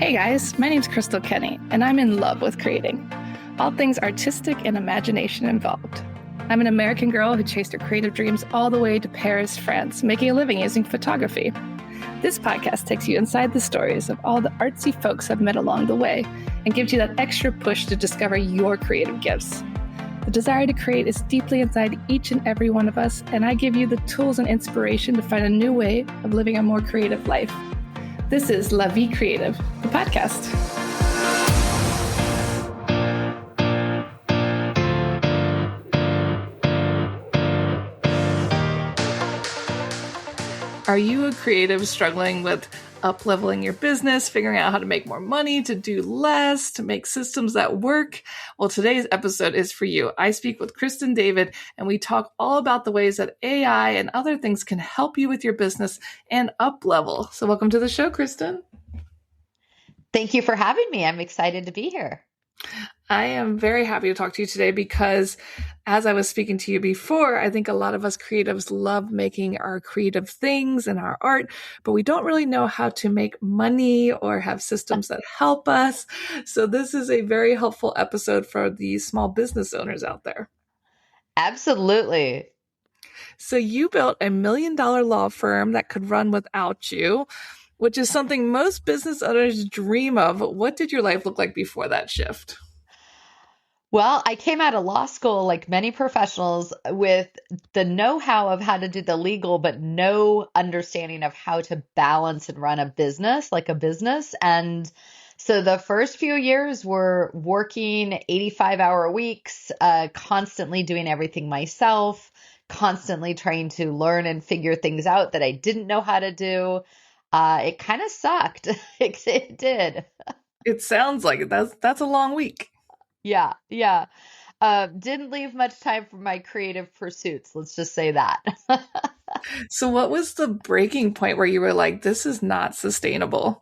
Hey guys, my name's Crystal Kenny, and I'm in love with creating. All things artistic and imagination involved. I'm an American girl who chased her creative dreams all the way to Paris, France, making a living using photography. This podcast takes you inside the stories of all the artsy folks I've met along the way and gives you that extra push to discover your creative gifts. The desire to create is deeply inside each and every one of us, and I give you the tools and inspiration to find a new way of living a more creative life. This is La Vie Creative, the podcast. Are you a creative struggling with up-leveling your business, figuring out how to make more money, to do less, to make systems that work? Well, today's episode is for you. I speak with Kristen David, and we talk all about the ways that AI and other things can help you with your business and up-level. So welcome to the show, Kristen. Thank you for having me. I'm excited to be here. I am very happy to talk to you today because, as I was speaking to you before, I think a lot of us creatives love making our creative things and our art, but we don't really know how to make money or have systems that help us. So this is a very helpful episode for the small business owners out there. Absolutely. So you built $1 million law firm that could run without you, which is something most business owners dream of. What did your life look like before that shift? Well, I came out of law school, like many professionals, with the know-how of how to do the legal, but no understanding of how to balance and run a business like a business. And so the first few years were working 85-hour weeks, constantly doing everything myself, constantly trying to learn and figure things out that I didn't know how to do. It kind of sucked. It did. It sounds like it. That's a long week. Yeah. Didn't leave much time for my creative pursuits. Let's just say that. So what was the breaking point where you were like, this is not sustainable?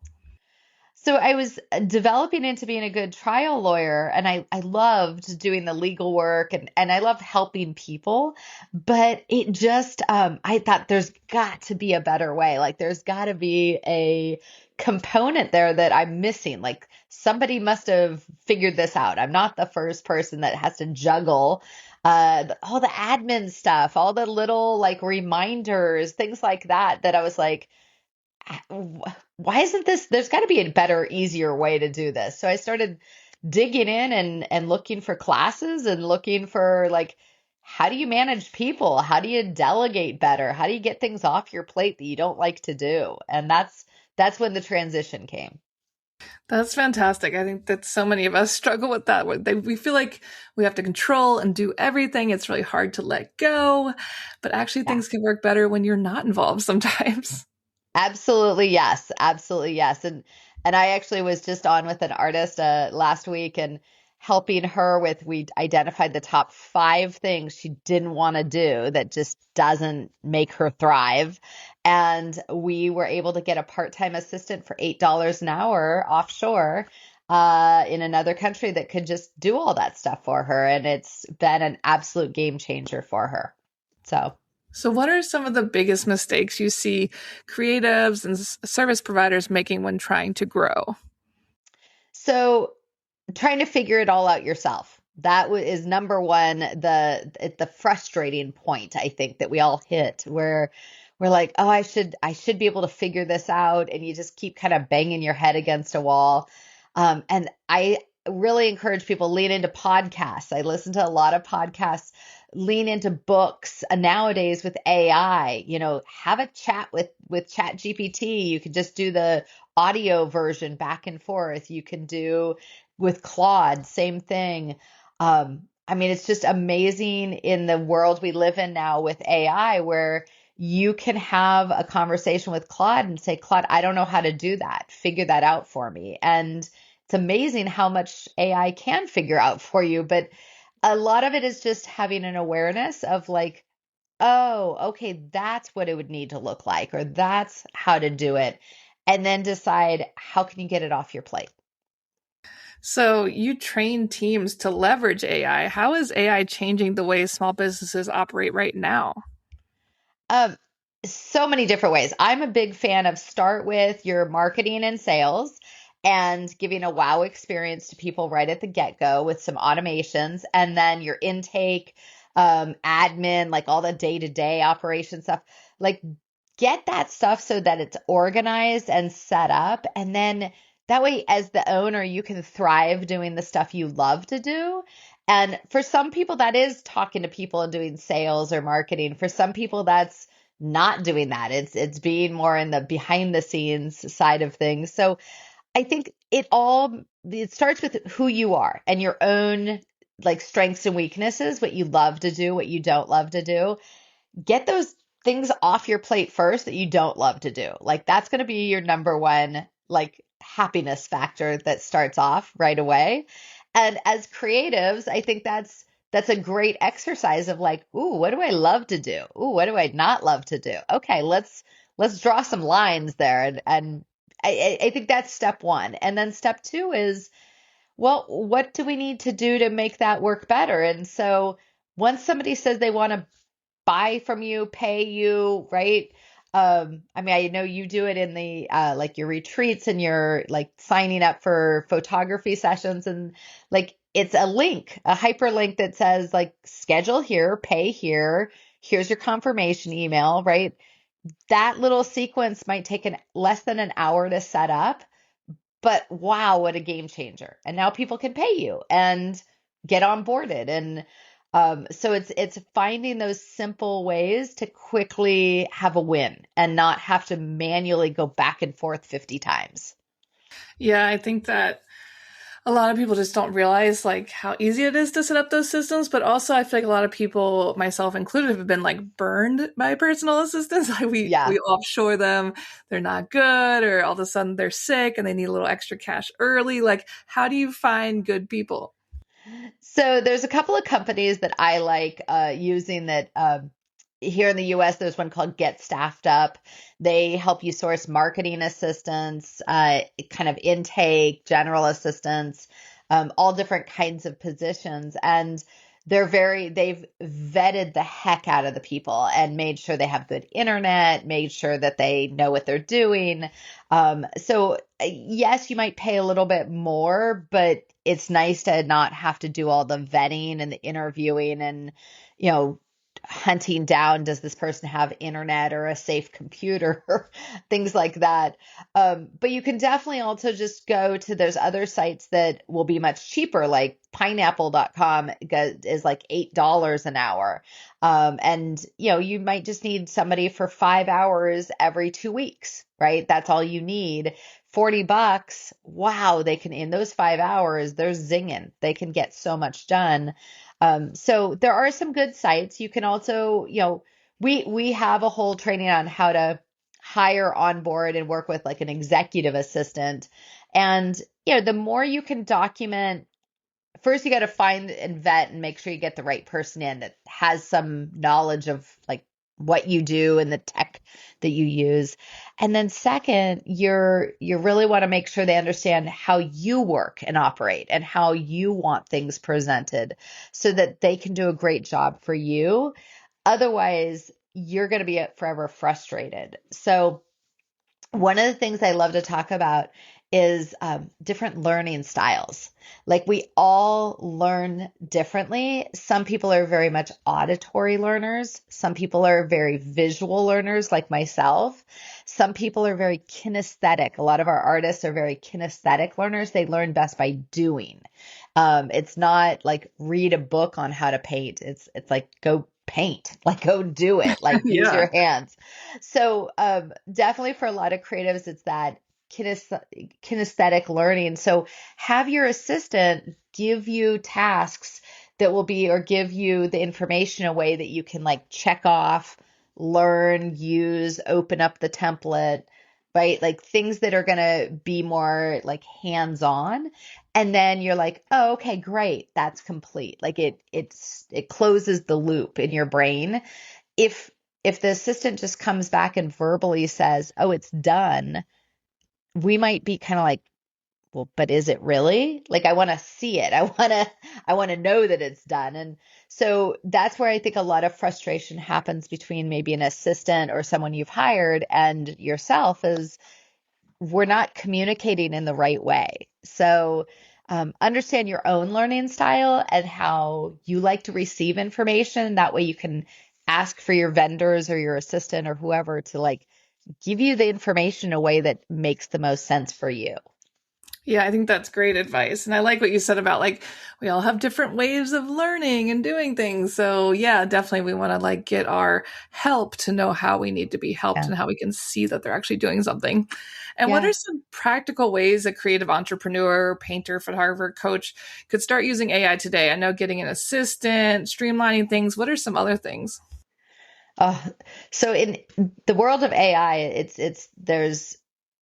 So I was developing into being a good trial lawyer, and I loved doing the legal work, and I loved helping people. But it just, I thought there's got to be a better way. Like there's got to be a component there that I'm missing. Like somebody must have figured this out. I'm not the first person that has to juggle all the admin stuff, all the little like reminders, things like that, that I was like, why isn't this, there's got to be a better, easier way to do this. So I started digging in and looking for classes and looking for like, how do you manage people? How do you delegate better? How do you get things off your plate that you don't like to do? And that's when the transition came. That's fantastic. I think that so many of us struggle with that. We feel like we have to control and do everything. It's really hard to let go, but actually things can work better when you're not involved sometimes. Absolutely, yes. Absolutely, yes. And I actually was just on with an artist last week and helping her with, we identified the top 5 things she didn't want to do that just doesn't make her thrive. And we were able to get a part-time assistant for $8 an hour offshore in another country that could just do all that stuff for her. And it's been an absolute game changer for her. So what are some of the biggest mistakes you see creatives and service providers making when trying to grow? So trying to figure it all out yourself. That is number one, the frustrating point, I think, that we all hit, where we're like, oh, I should be able to figure this out. And you just keep kind of banging your head against a wall. And I really encourage people lean into podcasts. I listen to a lot of podcasts, lean into books. Nowadays with AI, have a chat with Chat GPT. You could just do the audio version back and forth. You can do with Claude, same thing. I mean, it's just amazing in the world we live in now with AI, where you can have a conversation with Claude and say, Claude, I don't know how to do that. Figure that out for me. And it's amazing how much AI can figure out for you. But a lot of it is just having an awareness of like, oh, okay, that's what it would need to look like, or that's how to do it. And then decide, how can you get it off your plate? So you train teams to leverage AI. How is AI changing the way small businesses operate right now? So many different ways. I'm a big fan of start with your marketing and sales and giving a wow experience to people right at the get-go with some automations, and then your intake, admin, like all the day-to-day operation stuff. Like get that stuff so that it's organized and set up. And then that way, as the owner, you can thrive doing the stuff you love to do. And for some people, that is talking to people and doing sales or marketing. For some people, that's not doing that. It's being more in the behind the scenes side of things. So I think it starts with who you are and your own like strengths and weaknesses, what you love to do, what you don't love to do. Get those things off your plate first that you don't love to do. Like that's going to be your number one like happiness factor that starts off right away. And as creatives, I think that's a great exercise of like, ooh, what do I love to do? Ooh, what do I not love to do? Okay, let's draw some lines there. And I think that's step one. And then step two is, well, what do we need to do to make that work better? And so once somebody says they want to buy from you, pay you, right? I mean, I know you do it in the like your retreats and your like signing up for photography sessions, and like it's a link, a hyperlink that says like schedule here, pay here, here's your confirmation email, right? That little sequence might take less than an hour to set up, but wow, what a game changer. And now people can pay you and get onboarded. And so it's finding those simple ways to quickly have a win and not have to manually go back and forth 50 times. Yeah, I think that a lot of people just don't realize like how easy it is to set up those systems, but also I feel like a lot of people, myself included, have been like burned by personal assistants. Like we Yeah. offshore them, they're not good, or all of a sudden they're sick and they need a little extra cash early. Like, how do you find good people? So there's a couple of companies that I like using that here in the US, there's one called Get Staffed Up. They help you source marketing assistants, kind of intake, general assistants, all different kinds of positions. And they've vetted the heck out of the people and made sure they have good internet, made sure that they know what they're doing. So yes, you might pay a little bit more, but it's nice to not have to do all the vetting and the interviewing and, you know, hunting down, does this person have internet or a safe computer, things like that. But you can definitely also just go to those other sites that will be much cheaper, like pineapple.com is like $8 an hour. And you know, you might just need somebody for 5 hours every 2 weeks, right? That's all you need. $40. Wow, they can, in those 5 hours, they're zinging. They can get so much done. So there are some good sites. You can also, you know, we have a whole training on how to hire, onboard, and work with like an executive assistant. And, you know, the more you can document, first you got to find and vet and make sure you get the right person in that has some knowledge of like what you do and the tech that you use. And then second, you really want to make sure they understand how you work and operate and how you want things presented so that they can do a great job for you. Otherwise, you're going to be forever frustrated. So one of the things I love to talk about is different learning styles. Like we all learn differently. Some people are very much auditory learners. Some people are very visual learners, like myself. Some people are very kinesthetic. A lot of our artists are very kinesthetic learners. They learn best by doing. It's not like read a book on how to paint. It's like go paint, like go do it, like use Yeah. your hands. So definitely for a lot of creatives, it's that kinesthetic learning. So have your assistant give you tasks that will be, or give you the information in a way that you can like check off, learn, use, open up the template, right? Like things that are going to be more like hands-on. And then you're like, oh, okay, great. That's complete. Like it closes the loop in your brain. If if the assistant just comes back and verbally says, "Oh, it's done," we might be kind of like, "Well, but is it really?" Like I want to see it. I want to know that it's done. And so that's where I think a lot of frustration happens between maybe an assistant or someone you've hired and yourself is we're not communicating in the right way. So understand your own learning style and how you like to receive information. That way you can ask for your vendors or your assistant or whoever to like give you the information in a way that makes the most sense for you. Yeah, I think that's great advice. And I like what you said about like we all have different ways of learning and doing things. So, yeah, definitely we want to like get our help to know how we need to be helped Yeah. and how we can see that they're actually doing something. And what are Yeah. some practical ways a creative entrepreneur, painter, photographer, coach could start using AI today? I know getting an assistant, streamlining things. What are some other things? Uh, so in the world of AI,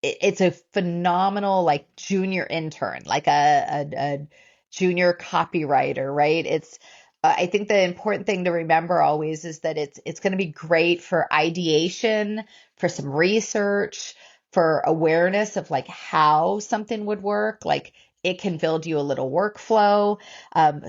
it's a phenomenal like junior intern, like a junior copywriter, right? It's I think the important thing to remember always is that it's going to be great for ideation, for some research, for awareness of like how something would work, like it can build you a little workflow.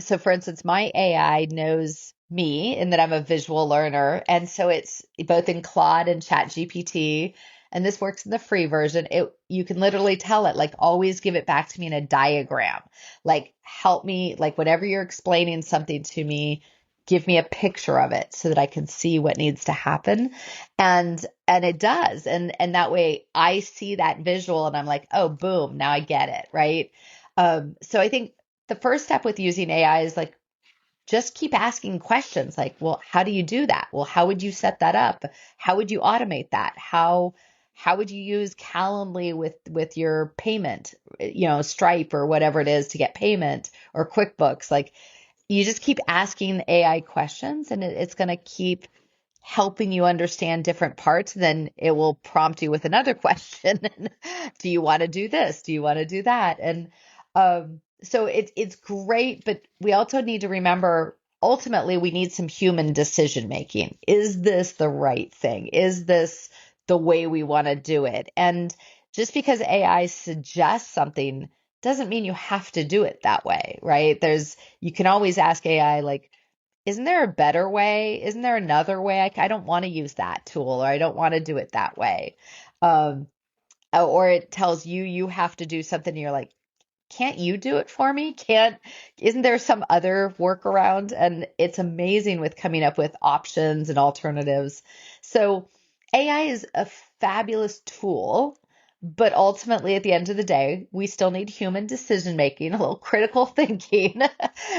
So for instance, my AI knows me in that I'm a visual learner. And so it's both in Claude and Chat GPT. And this works in the free version. You can literally tell it, like, always give it back to me in a diagram. Like, help me, like, whenever you're explaining something to me, give me a picture of it so that I can see what needs to happen. And it does. And that way I see that visual and I'm like, oh, boom, now I get it, right? So I think the first step with using AI is like just keep asking questions like, well, how do you do that? Well, how would you set that up? How would you automate that? How would you use Calendly with your payment, Stripe or whatever it is to get payment or QuickBooks? Like you just keep asking AI questions and it's going to keep helping you understand different parts. Then it will prompt you with another question. Do you want to do this? Do you want to do that? And so it's great, but we also need to remember ultimately we need some human decision making. Is this the right thing? Is this the way we want to do it? And just because AI suggests something doesn't mean you have to do it that way, right? You can always ask AI like, isn't there a better way? Isn't there another way? I don't want to use that tool or I don't want to do it that way. Um, or it tells you you have to do something and you're like, can't you do it for me? Isn't there some other workaround? And it's amazing with coming up with options and alternatives. So AI is a fabulous tool, but ultimately at the end of the day, we still need human decision making, a little critical thinking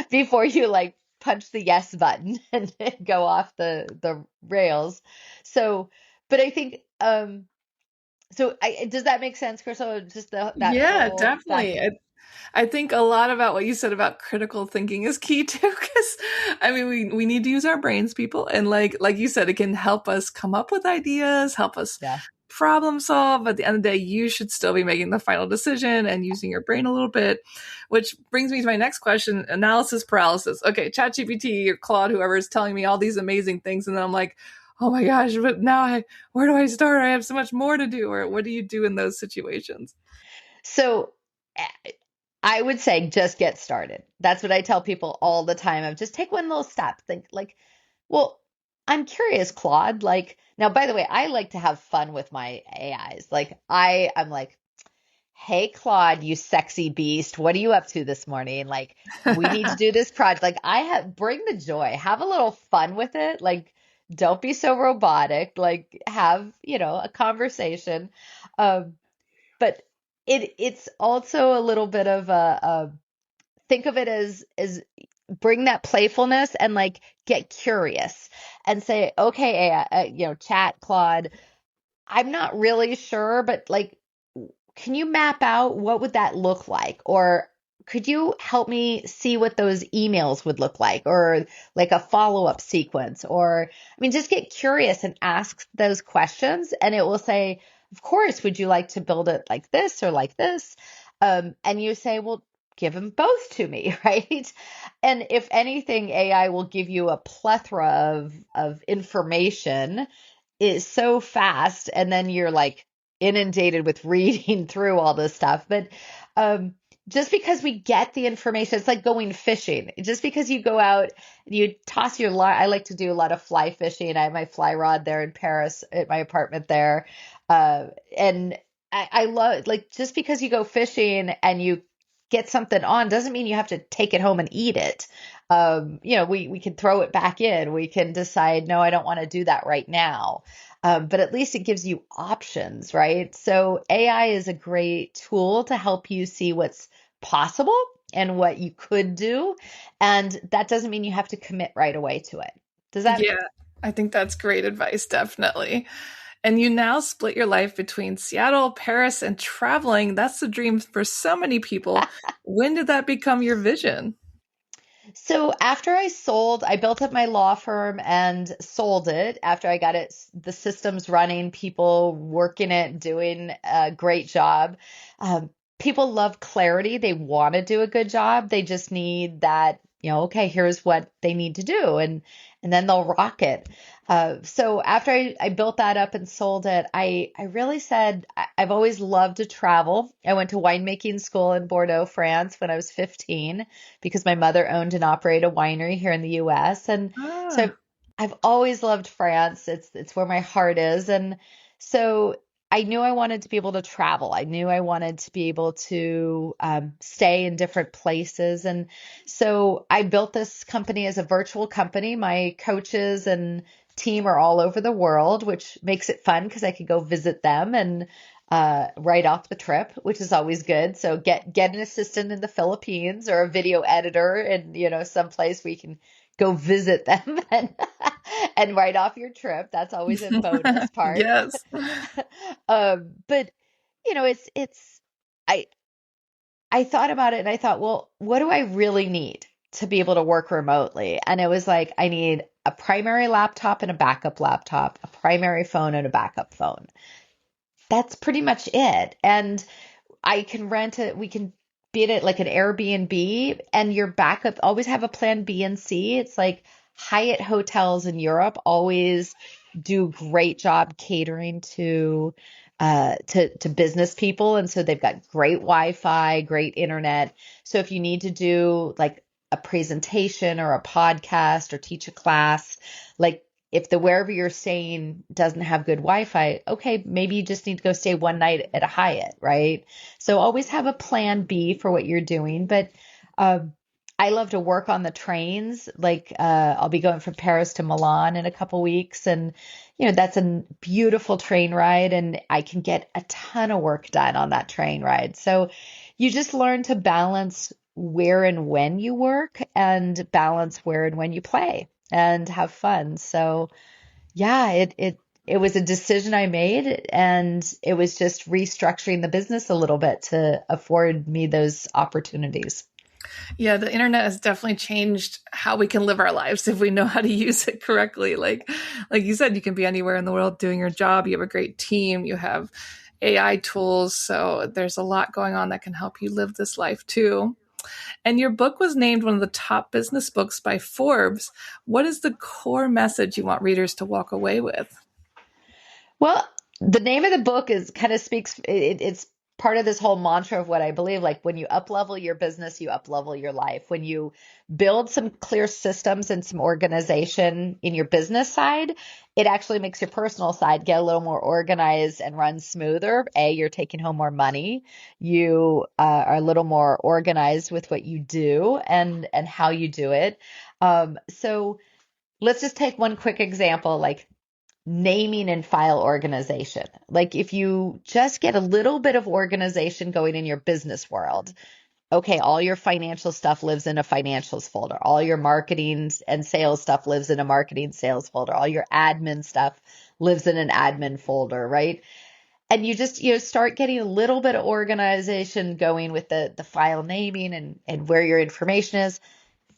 before you like punch the yes button and go off the rails. So, but I think does that make sense, Crystal? Just that Yeah, whole definitely. background. I think a lot about what you said about critical thinking is key too, because I mean we need to use our brains, people, and like you said, it can help us come up with ideas, help us Yeah. problem solve. But at the end of the day, you should still be making the final decision and using your brain a little bit, which brings me to my next question: analysis paralysis. Okay, ChatGPT or Claude, whoever is telling me all these amazing things, and then I'm like, oh my gosh, but where do I start? I have so much more to do. Or what do you do in those situations? So I would say just get started. That's what I tell people all the time. Of just take one little step. Think like, well, I'm curious, Claude. Like now, by the way, I like to have fun with my AIs. Like I'm like, hey, Claude, you sexy beast, what are you up to this morning? Like we need to do this project. Like bring the joy, have a little fun with it. Like don't be so robotic. Like have, a conversation. Um, but it's also a little bit of a think of it as bring that playfulness and like get curious and say, okay, chat Claude, I'm not really sure, but like, can you map out what would that look like? Or could you help me see what those emails would look like or like a follow-up sequence? Or, I mean, just get curious and ask those questions and it will say, of course, would you like to build it like this or like this? And you say, well, give them both to me, right? And if anything, AI will give you a plethora of information is so fast and then you're like inundated with reading through all this stuff but um just because we get the information, it's like going fishing. Just because you go out and you toss your line, I like to do a lot of fly fishing. I have my fly rod there in Paris at my apartment there, and I love, like, just because you go fishing and you get something on doesn't mean you have to take it home and eat it. We can throw it back in. We can decide, no, I don't want to do that right now. But at least it gives you options, right? So AI is a great tool to help you see what's possible and what you could do. And that doesn't mean you have to commit right away to it. Does that? Yeah, I think that's great advice, definitely. And you now split your life between Seattle, Paris, and traveling. That's the dream for so many people. When did that become your vision? So after I built up my law firm and sold it after I got the systems running, people working it, doing a great job. Um, People love clarity. They want to do a good job. They just need that, okay, here's what they need to do, and then they'll rock it. So after I built that up and sold it, I really said I've always loved to travel. I went to winemaking school in Bordeaux, France when I was 15 because my mother owned and operated a winery here in the US. And so Ah, I've always loved France. It's where my heart is. And so I knew I wanted to be able to travel. I knew I wanted to be able to stay in different places. And so I built this company as a virtual company. My coaches and team are all over the world, which makes it fun because I could go visit them and right off the trip, which is always good. So get an assistant in the Philippines or a video editor in, someplace we can go visit them and write off your trip. That's always a bonus part. yes. But it's I I thought about it and I thought, well, what do I really need to be able to work remotely? And it was like, I need a primary laptop and a backup laptop, a primary phone and a backup phone. That's pretty much it. And I can rent it. We can be it like an Airbnb, and your backup, always have a plan B and C. It's like Hyatt hotels in Europe always do great job catering to business people, and so they've got great Wi-Fi, great internet. So if you need to do like a presentation or a podcast or teach a class, like if the wherever you're staying doesn't have good Wi-Fi, okay, maybe you just need to go stay one night at a Hyatt, right? So always have a plan B for what you're doing. But um, I love to work on the trains. Like I'll be going from Paris to Milan in a couple weeks, and that's a beautiful train ride, and I can get a ton of work done on that train ride. So you just learn to balance where and when you work, and balance where and when you play and have fun. So yeah, it was a decision I made, and it was just restructuring the business a little bit to afford me those opportunities. Yeah, the internet has definitely changed how we can live our lives if we know how to use it correctly. Like you said, you can be anywhere in the world doing your job. You have a great team. You have AI tools. So there's a lot going on that can help you live this life too. And your book was named one of the top business books by Forbes. What is the core message you want readers to walk away with? Well, the name of the book is kind of speaks, it's part of this whole mantra of what I believe. Like when you uplevel your business, you uplevel your life. When you build some clear systems and some organization in your business side, it actually makes your personal side get a little more organized and run smoother. You're taking home more money. You are a little more organized with what you do and how you do it. So let's just take one quick example. Like naming and file organization. Like if you just get a little bit of organization going in your business world, okay, all your financial stuff lives in a financials folder. All your marketing and sales stuff lives in a marketing sales folder. All your admin stuff lives in an admin folder, right? And you just start getting a little bit of organization going with the file naming and where your information is.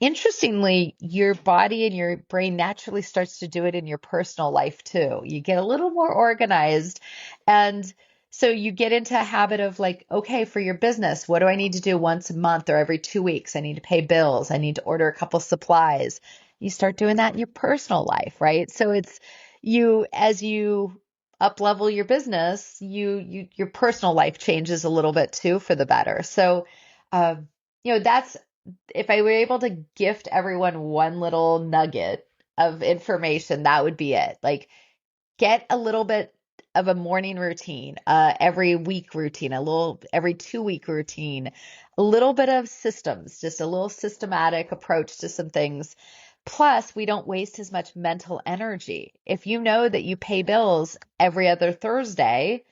Interestingly, your body and your brain naturally starts to do it in your personal life too. You get a little more organized. And so you get into a habit of like, okay, for your business, what do I need to do once a month or every 2 weeks? I need to pay bills. I need to order a couple supplies. You start doing that in your personal life, right? So it's as you up level your business, your personal life changes a little bit too for the better. So, that's if I were able to gift everyone one little nugget of information, that would be it. Like get a little bit of a morning routine, every week routine, a little every 2 week routine, a little bit of systems, just a little systematic approach to some things. Plus, we don't waste as much mental energy. If you know that you pay bills every other Thursday,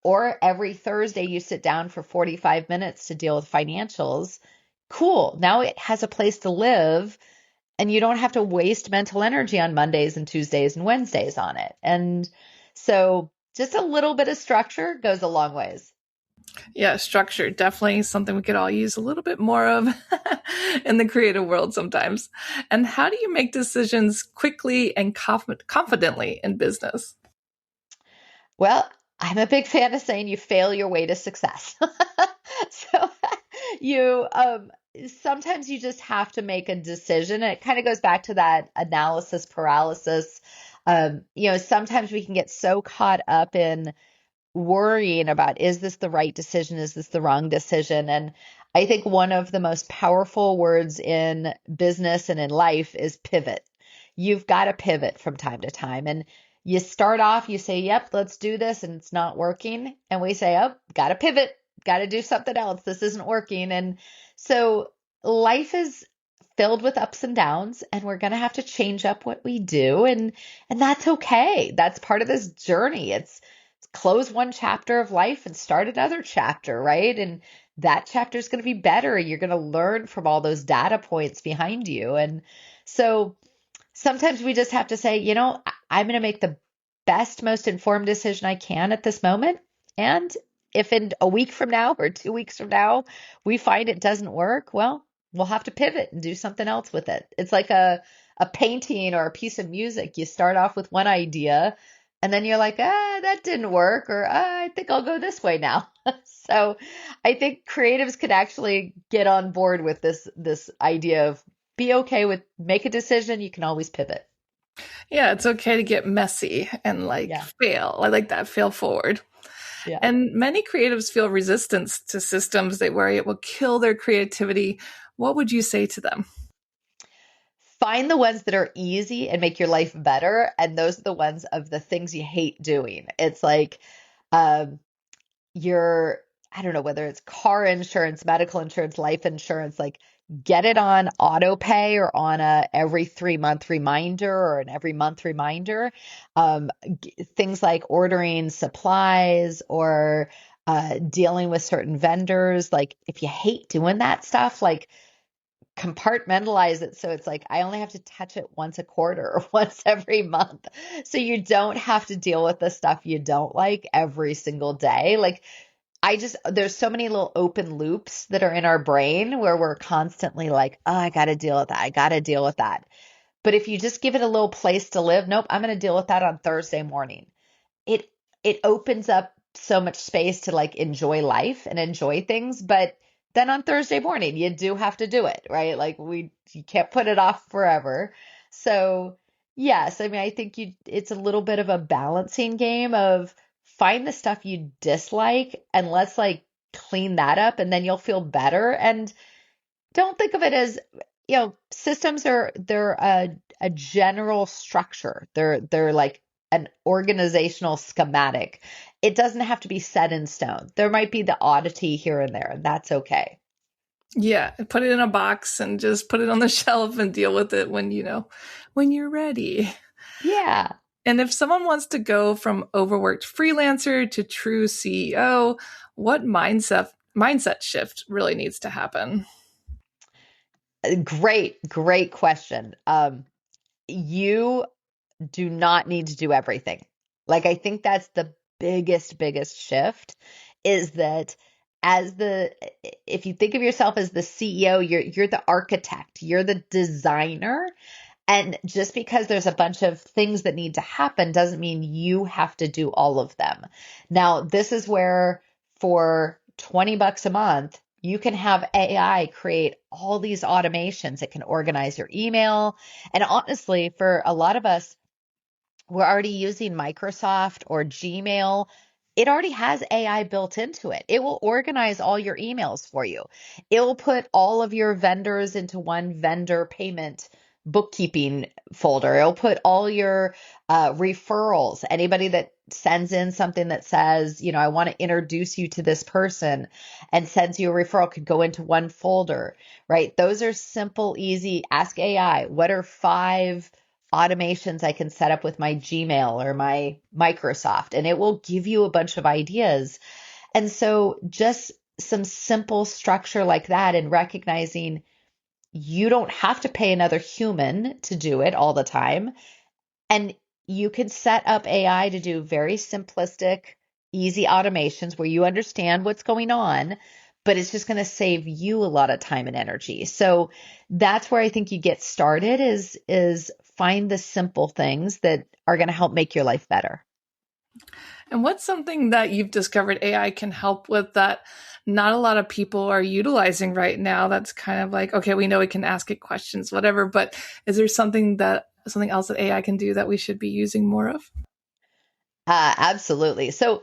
or every Thursday you sit down for 45 minutes to deal with financials, cool. Now it has a place to live and you don't have to waste mental energy on Mondays and Tuesdays and Wednesdays on it. And so just a little bit of structure goes a long ways. Yeah, structure, definitely something we could all use a little bit more of in the creative world sometimes. And how do you make decisions quickly and confidently in business? Well, I'm a big fan of saying you fail your way to success. So you sometimes you just have to make a decision. And it kind of goes back to that analysis paralysis. Sometimes we can get so caught up in worrying about, is this the right decision? Is this the wrong decision? And I think one of the most powerful words in business and in life is pivot. You've got to pivot from time to time. And you start off, you say, yep, let's do this, and it's not working. And we say, oh, got to pivot, got to do something else. This isn't working. And so life is filled with ups and downs, and we're going to have to change up what we do. And that's okay. That's part of this journey. It's close one chapter of life and start another chapter, right? And that chapter is going to be better. You're going to learn from all those data points behind you. And so sometimes we just have to say, I'm going to make the best, most informed decision I can at this moment. And if in a week from now or 2 weeks from now, we find it doesn't work, well, we'll have to pivot and do something else with it. It's like a painting or a piece of music. You start off with one idea and then you're like, that didn't work, or I think I'll go this way now. So I think creatives could actually get on board with this idea of be okay with make a decision. You can always pivot. Yeah, it's okay to get messy and Yeah. fail. I like that, fail forward. Yeah. And many creatives feel resistance to systems. They worry it will kill their creativity. What would you say to them? Find the ones that are easy and make your life better. And those are the ones of the things you hate doing. It's like um, your, I don't know, whether it's car insurance, medical insurance, life insurance, like get it on auto pay or on a every 3 month reminder or an every month reminder. Things like ordering supplies or dealing with certain vendors. Like if you hate doing that stuff, like compartmentalize it so it's like I only have to touch it once a quarter or once every month. So you don't have to deal with the stuff you don't like every single day. Like there's so many little open loops that are in our brain where we're constantly like, oh, I got to deal with that. I got to deal with that. But if you just give it a little place to live, nope, I'm going to deal with that on Thursday morning. It it opens up so much space to like enjoy life and enjoy things, but then on Thursday morning you do have to do it, right? Like you can't put it off forever. So, yes, I mean I think it's a little bit of a balancing game of find the stuff you dislike and let's like clean that up and then you'll feel better. And don't think of it as, systems they're a general structure. They're like an organizational schematic. It doesn't have to be set in stone. There might be the oddity here and there, and that's okay. Yeah, put it in a box and just put it on the shelf and deal with it when you're ready. Yeah. And if someone wants to go from overworked freelancer to true CEO, what mindset shift really needs to happen? Great question. You do not need to do everything. Like I think that's the biggest shift is that as the if you think of yourself as the CEO, you're the architect, you're the designer, and just because there's a bunch of things that need to happen doesn't mean you have to do all of them. Now, this is where for $20 a month, you can have AI create all these automations. It can organize your email. And honestly, for a lot of us, we're already using Microsoft or Gmail. It already has AI built into it. It will organize all your emails for you. It will put all of your vendors into one vendor payment bookkeeping folder. It'll put all your referrals. Anybody that sends in something that says, I want to introduce you to this person and sends you a referral could go into one folder, right? Those are simple, easy. Ask AI, what are 5 automations I can set up with my Gmail or my Microsoft? And it will give you a bunch of ideas. And so just some simple structure like that and recognizing you don't have to pay another human to do it all the time. And you can set up AI to do very simplistic, easy automations where you understand what's going on, but it's just going to save you a lot of time and energy. So that's where I think you get started is find the simple things that are going to help make your life better. And what's something that you've discovered AI can help with that not a lot of people are utilizing right now? That's kind of like, okay, we know we can ask it questions, whatever, but is there something else that AI can do that we should be using more of? Absolutely. So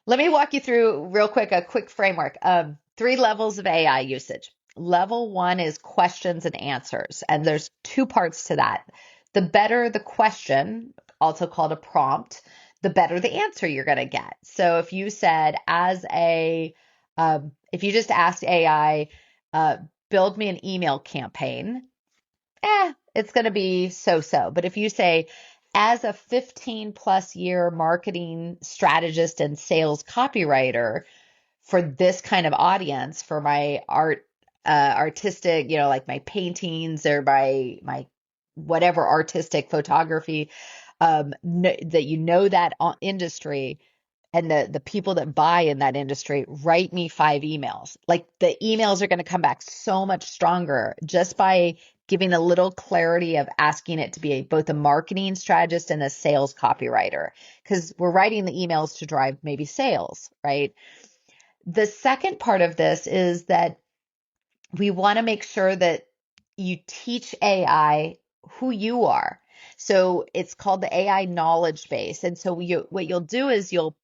let me walk you through real quick, a quick framework. 3 levels of AI usage. Level 1 is questions and answers, and there's 2 parts to that. The better the question, also called a prompt, the better the answer you're going to get. So if you said, if you just asked AI, uh, build me an email campaign, it's going to be so-so. But if you say, as a 15 plus year marketing strategist and sales copywriter for this kind of audience, for my artistic, like my paintings or my whatever artistic photography, that that industry, and the people that buy in that industry, write me 5 emails. Like the emails are going to come back so much stronger just by giving a little clarity of asking it to be both a marketing strategist and a sales copywriter, because we're writing the emails to drive maybe sales, right? The second part of this is that we want to make sure that you teach AI who you are. So it's called the AI knowledge base. And so what you'll do is you'll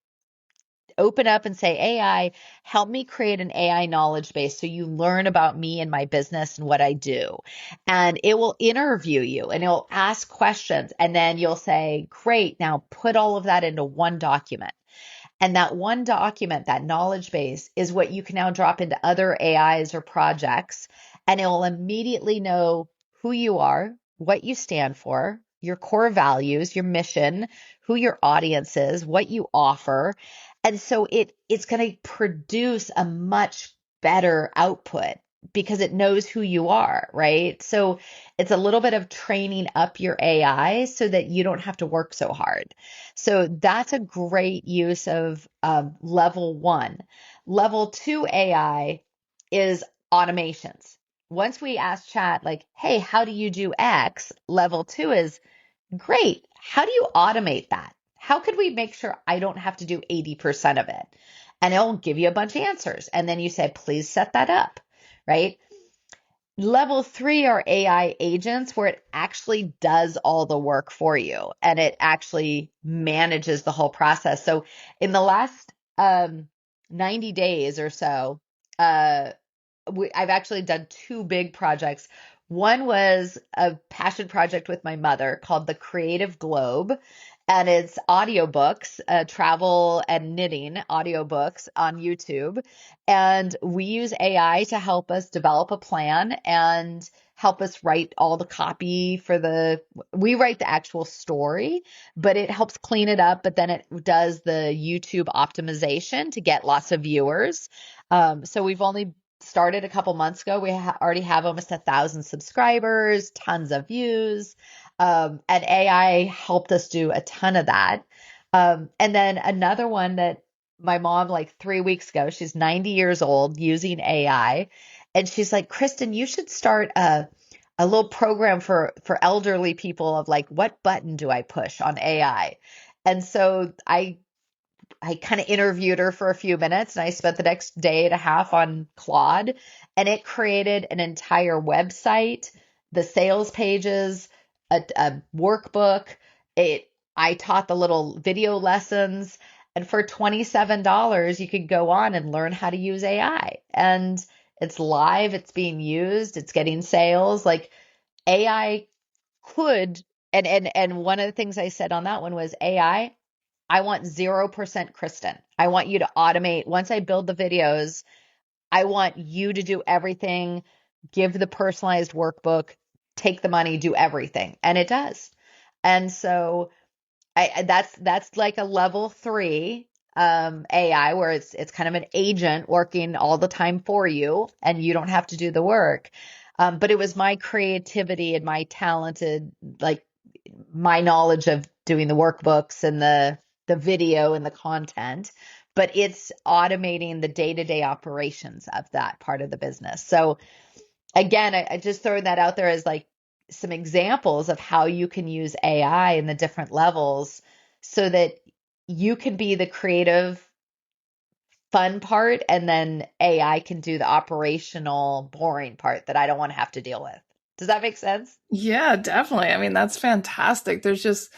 open up and say, AI, help me create an AI knowledge base so you learn about me and my business and what I do. And it will interview you and it'll ask questions. And then you'll say, great, now put all of that into one document. And that one document, that knowledge base, is what you can now drop into other AIs or projects. And it will immediately know who you are, what you stand for, your core values, your mission, who your audience is, what you offer. And so it's going to produce a much better output because it knows who you are, right? So it's a little bit of training up your AI so that you don't have to work so hard. So that's a great use of level 1. Level 2 AI is automations. Once we ask chat, like, hey, how do you do X? Level 2 is, great. How do you automate that? How could we make sure I don't have to do 80% of it? And it'll give you a bunch of answers. And then you say, please set that up, right? Level 3 are AI agents where it actually does all the work for you and it actually manages the whole process. So in the last 90 days or so, uh, I've actually done 2 big projects. One was a passion project with my mother called The Creative Globe, and it's audiobooks, travel and knitting audiobooks on YouTube. And we use AI to help us develop a plan and help us write all the copy we write the actual story, but it helps clean it up. But then it does the YouTube optimization to get lots of viewers. So we've only started a couple months ago. We already have almost 1,000 subscribers, tons of views, and AI helped us do a ton of that. And then another one that my mom, like 3 weeks ago, she's 90 years old using AI, and she's like, Kristen, you should start a little program for elderly people of like, what button do I push on AI? And so I kind of interviewed her for a few minutes and I spent the next day and a half on Claude, and it created an entire website, the sales pages, a workbook. I taught the little video lessons, and for $27 you could go on and learn how to use AI. And it's live, it's being used, it's getting sales. Like AI could, and one of the things I said on that one was I want 0% Kristen. I want you to automate. Once I build the videos, I want you to do everything, give the personalized workbook, take the money, do everything. And it does. And so that's like a level 3 AI, where it's kind of an agent working all the time for you and you don't have to do the work. But it was my creativity and my talented, like my knowledge of doing the workbooks and the video and the content, but it's automating the day-to-day operations of that part of the business. So again, I just throw that out there as like some examples of how you can use AI in the different levels so that you can be the creative, fun part, and then AI can do the operational, boring part that I don't want to have to deal with. Does that make sense? Yeah, definitely. I mean, that's fantastic. There's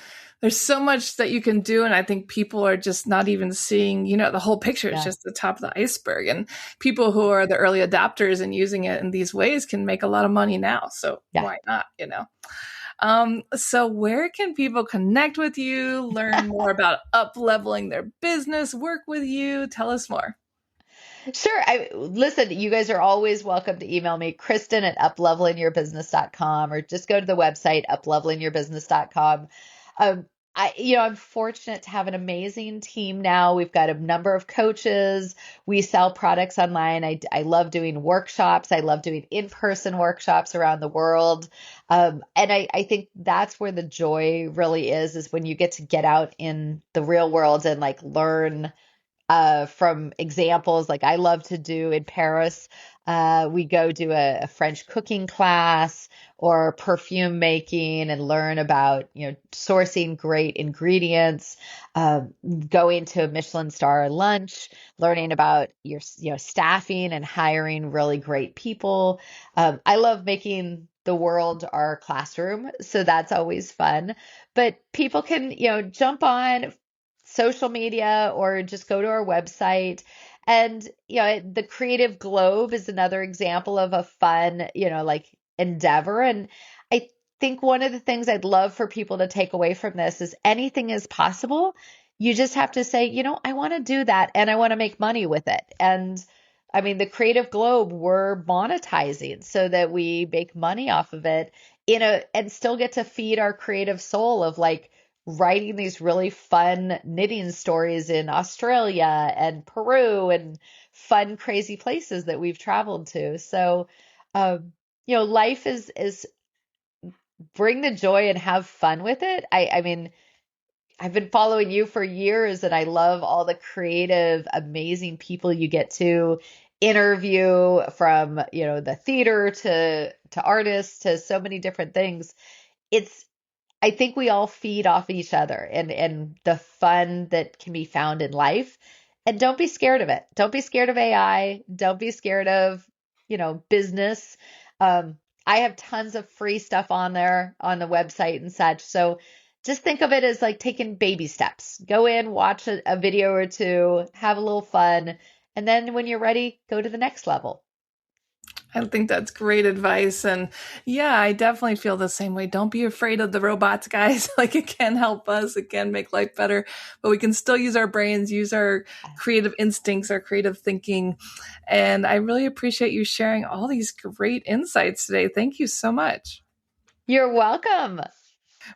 so much that you can do. And I think people are just not even seeing, the whole picture. It's Yeah. just the top of the iceberg. And people who are the early adopters and using it in these ways can make a lot of money now. So why not, So where can people connect with you, learn more about up-leveling their business, work with you? Tell us more. Sure. Listen, you guys are always welcome to email me, Kristen at uplevelingyourbusiness.com, or just go to the website, uplevelingyourbusiness.com. I'm fortunate to have an amazing team now. We've got a number of coaches. We sell products online. I love doing workshops. I love doing in-person workshops around the world. And I think that's where the joy really is when you get to get out in the real world and like learn from examples like I love to do in Paris. We go do a French cooking class or perfume making and learn about, sourcing great ingredients, going to a Michelin star lunch, learning about your, staffing and hiring really great people. I love making the world our classroom, so that's always fun. But people can, jump on social media or just go to our website. And, the Creative Globe is another example of a fun, like endeavor. And I think one of the things I'd love for people to take away from this is anything is possible. You just have to say, I want to do that and I want to make money with it. And I mean, the Creative Globe, we're monetizing so that we make money off of it and still get to feed our creative soul of like, writing these really fun knitting stories in Australia and Peru and fun, crazy places that we've traveled to. So, life is bring the joy and have fun with it. I mean, I've been following you for years and I love all the creative, amazing people you get to interview, from, the theater to artists to so many different things. I think we all feed off each other and the fun that can be found in life. And don't be scared of it. Don't be scared of AI. Don't be scared of, business. I have tons of free stuff on there on the website and such. So just think of it as like taking baby steps. Go in, watch a video or two, have a little fun. And then when you're ready, go to the next level. I think that's great advice. And yeah, I definitely feel the same way. Don't be afraid of the robots, guys. Like it can help us. It can make life better, but we can still use our brains, use our creative instincts, our creative thinking. And I really appreciate you sharing all these great insights today. Thank you so much. You're welcome.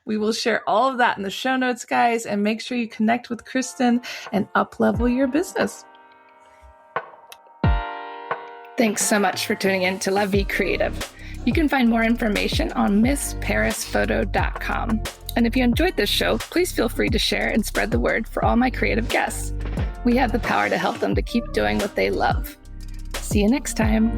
We will share all of that in the show notes, guys, and make sure you connect with Kristen and uplevel your business. Thanks so much for tuning in to La Vie Creative. You can find more information on MissParisPhoto.com. And if you enjoyed this show, please feel free to share and spread the word for all my creative guests. We have the power to help them to keep doing what they love. See you next time.